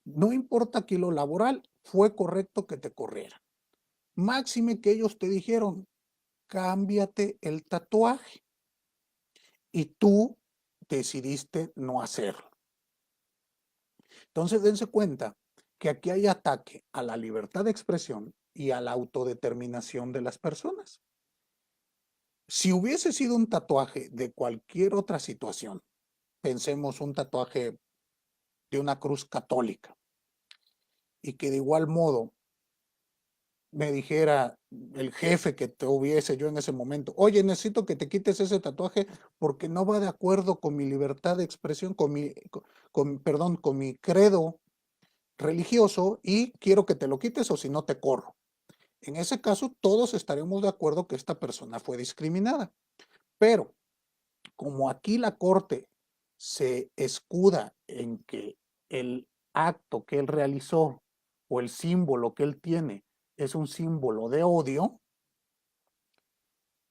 No importa aquí lo laboral, fue correcto que te corrieran. Máxime que ellos te dijeron, cámbiate el tatuaje y tú decidiste no hacerlo. Entonces dense cuenta que aquí hay ataque a la libertad de expresión y a la autodeterminación de las personas. Si hubiese sido un tatuaje de cualquier otra situación, pensemos un tatuaje de una cruz católica y que de igual modo me dijera el jefe que tuviese yo en ese momento, oye, necesito que te quites ese tatuaje porque no va de acuerdo con mi libertad de expresión, perdón, con mi credo religioso y quiero que te lo quites o si no te corro. En ese caso, todos estaremos de acuerdo que esta persona fue discriminada. Pero como aquí la Corte se escuda en que el acto que él realizó o el símbolo que él tiene es un símbolo de odio,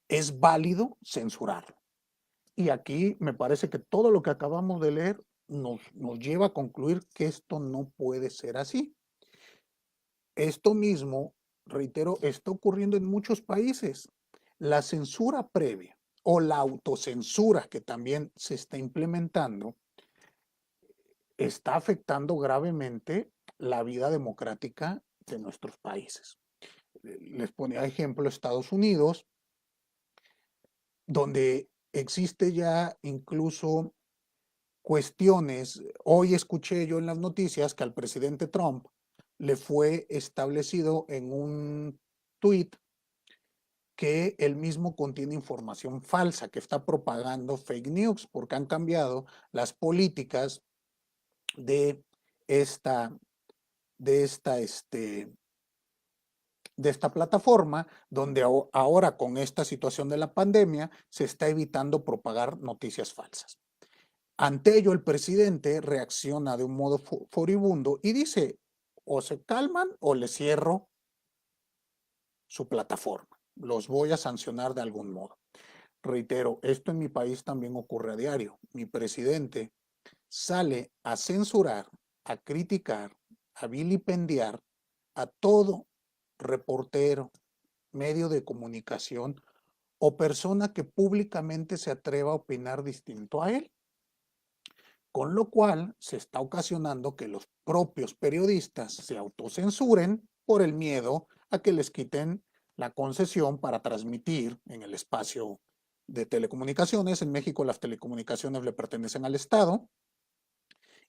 es válido censurarlo. Y aquí me parece que todo lo que acabamos de leer nos lleva a concluir que esto no puede ser así. Esto mismo, reitero, está ocurriendo en muchos países. La censura previa o la autocensura que también se está implementando está afectando gravemente la vida democrática de nuestros países. Les ponía ejemplo Estados Unidos, donde existe ya incluso cuestiones. Hoy escuché yo en las noticias que al presidente Trump le fue establecido en un tuit que él mismo contiene información falsa, que está propagando fake news, porque han cambiado las políticas de esta, de esta, de esta plataforma, donde ahora con esta situación de la pandemia se está evitando propagar noticias falsas. Ante ello, el presidente reacciona de un modo furibundo y dice, o se calman o le cierro su plataforma. Los voy a sancionar de algún modo. Reitero, esto en mi país también ocurre a diario. Mi presidente sale a censurar, a criticar, a vilipendiar a todo reportero, medio de comunicación o persona que públicamente se atreva a opinar distinto a él. Con lo cual se está ocasionando que los propios periodistas se autocensuren por el miedo a que les quiten la concesión para transmitir en el espacio de telecomunicaciones. En México las telecomunicaciones le pertenecen al Estado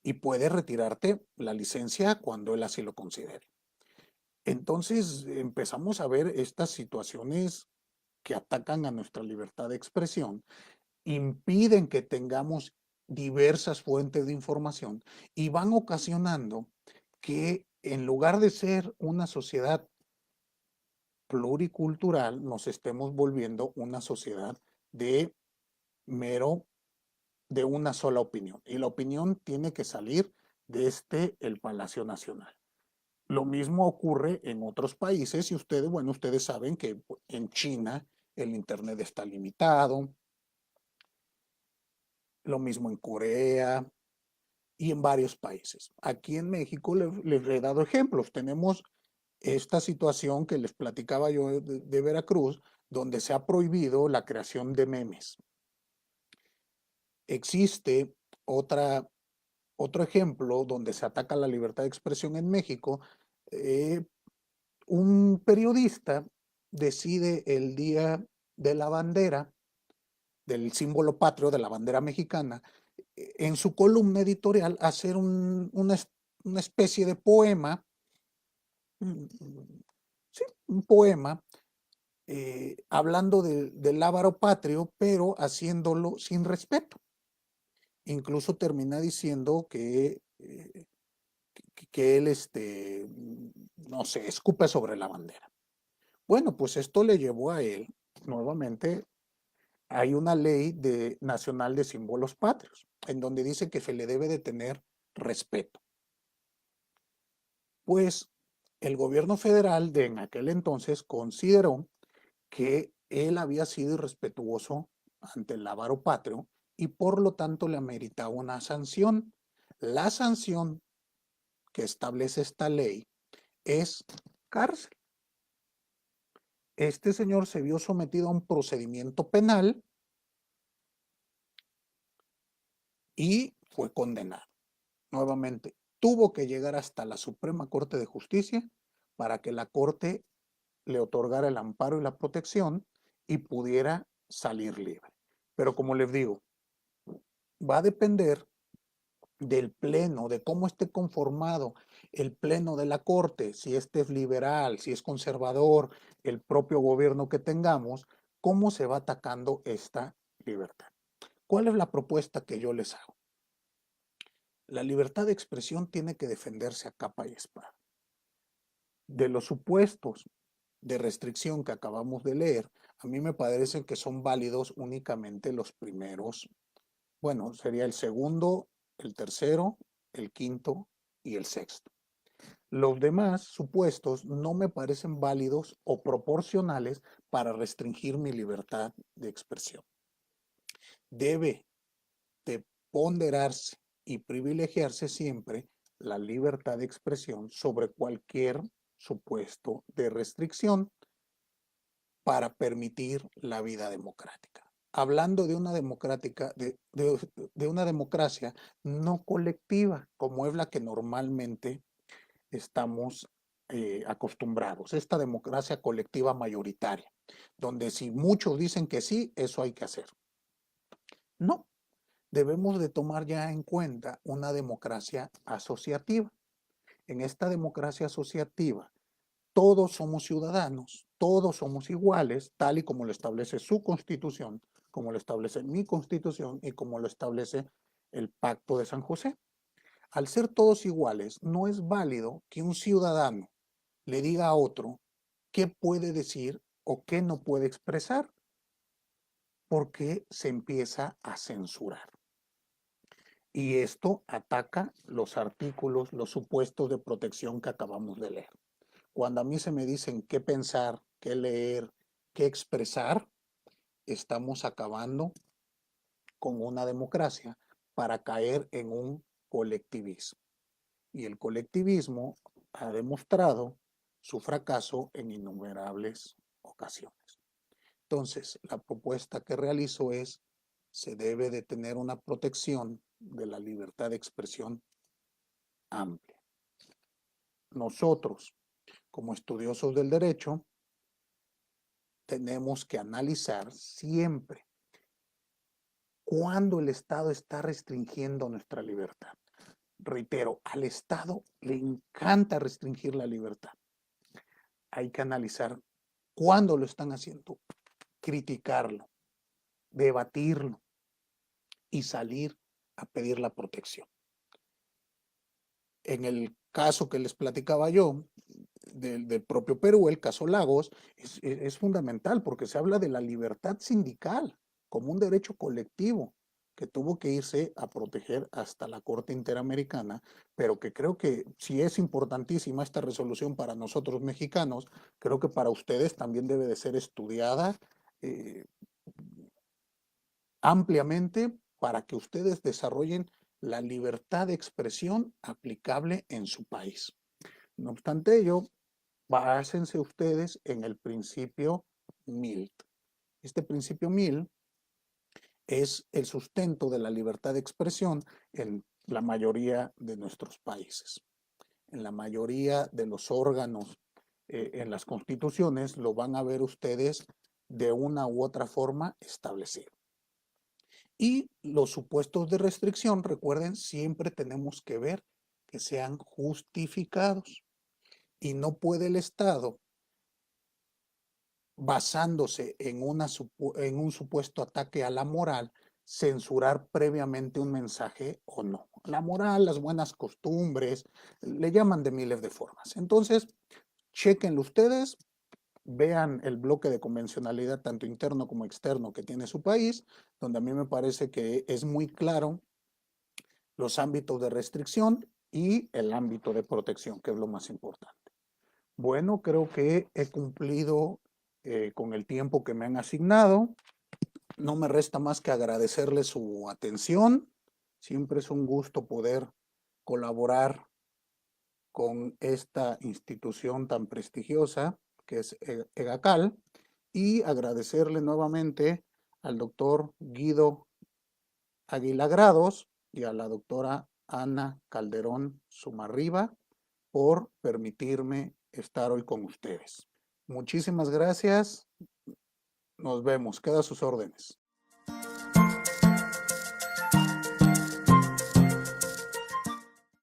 y puede retirarte la licencia cuando él así lo considere. Entonces empezamos a ver estas situaciones que atacan a nuestra libertad de expresión, impiden que tengamos diversas fuentes de información y van ocasionando que en lugar de ser una sociedad pluricultural, nos estemos volviendo una sociedad de mero, de una sola opinión. Y la opinión tiene que salir desde el Palacio Nacional. Lo mismo ocurre en otros países y ustedes, bueno, ustedes saben que en China el Internet está limitado, lo mismo en Corea y en varios países. Aquí en México les he dado ejemplos. Tenemos esta situación que les platicaba yo de Veracruz, donde se ha prohibido la creación de memes. Existe otra Otro ejemplo donde se ataca la libertad de expresión en México, un periodista decide el Día de la Bandera, del símbolo patrio de la bandera mexicana, en su columna editorial hacer una especie de poema, sí, un poema, hablando del lábaro patrio, pero haciéndolo sin respeto. Incluso termina diciendo que él, no sé, escupe sobre la bandera. Bueno, pues esto le llevó a él, nuevamente, hay una ley nacional de símbolos patrios, en donde dice que se le debe de tener respeto. Pues el gobierno federal de en aquel entonces consideró que él había sido irrespetuoso ante el lábaro patrio y por lo tanto le ameritaba una sanción. La sanción que establece esta ley es cárcel. Este señor se vio sometido a un procedimiento penal y fue condenado. Nuevamente, tuvo que llegar hasta la Suprema Corte de Justicia para que la Corte le otorgara el amparo y la protección y pudiera salir libre. Pero como les digo, va a depender del pleno, de cómo esté conformado el pleno de la Corte, si este es liberal, si es conservador, el propio gobierno que tengamos, cómo se va atacando esta libertad. ¿Cuál es la propuesta que yo les hago? La libertad de expresión tiene que defenderse a capa y espada. De los supuestos de restricción que acabamos de leer, a mí me parece que son válidos únicamente los primeros, bueno, sería el segundo, el tercero, el quinto y el sexto. Los demás supuestos no me parecen válidos o proporcionales para restringir mi libertad de expresión. Debe de ponderarse y privilegiarse siempre la libertad de expresión sobre cualquier supuesto de restricción para permitir la vida democrática. Hablando de una de una democracia no colectiva, como es la que normalmente estamos acostumbrados, esta democracia colectiva mayoritaria, donde si muchos dicen que sí, eso hay que hacer. No, debemos de tomar ya en cuenta una democracia asociativa. En esta democracia asociativa, todos somos ciudadanos, todos somos iguales, tal y como lo establece su constitución, como lo establece mi constitución y como lo establece el Pacto de San José. Al ser todos iguales, no es válido que un ciudadano le diga a otro qué puede decir o qué no puede expresar, porque se empieza a censurar. Y esto ataca los artículos, los supuestos de protección que acabamos de leer. Cuando a mí se me dicen qué pensar, qué leer, qué expresar, estamos acabando con una democracia para caer en un colectivismo. Y el colectivismo ha demostrado su fracaso en innumerables ocasiones. Entonces, la propuesta que realizo es, se debe de tener una protección de la libertad de expresión amplia. Nosotros, como estudiosos del derecho, tenemos que analizar siempre cuándo el Estado está restringiendo nuestra libertad. Reitero, al Estado le encanta restringir la libertad. Hay que analizar cuándo lo están haciendo, criticarlo, debatirlo y salir a pedir la protección. En el caso que les platicaba yo, del propio Perú, el caso Lagos, es fundamental porque se habla de la libertad sindical como un derecho colectivo que tuvo que irse a proteger hasta la Corte Interamericana, pero que creo que si es importantísima esta resolución para nosotros mexicanos, creo que para ustedes también debe de ser estudiada ampliamente para que ustedes desarrollen la libertad de expresión aplicable en su país. No obstante ello, básense ustedes en el principio Mill. Este principio Mill es el sustento de la libertad de expresión en la mayoría de nuestros países. En la mayoría de los órganos, en las constituciones, lo van a ver ustedes de una u otra forma establecido. Y los supuestos de restricción, recuerden, siempre tenemos que ver que sean justificados. Y no puede el Estado, basándose en un supuesto ataque a la moral, censurar previamente un mensaje o no. La moral, las buenas costumbres, le llaman de miles de formas. Entonces, chequenlo ustedes, vean el bloque de convencionalidad tanto interno como externo que tiene su país, donde a mí me parece que es muy claro los ámbitos de restricción y el ámbito de protección, que es lo más importante. Bueno, creo que he cumplido con el tiempo que me han asignado. No me resta más que agradecerles su atención. Siempre es un gusto poder colaborar con esta institución tan prestigiosa que es EGACAL y agradecerle nuevamente al doctor Guido Aguilagrados y a la doctora Ana Calderón Sumarriba por permitirme estar hoy con ustedes. Muchísimas gracias. Nos vemos. Queda a sus órdenes.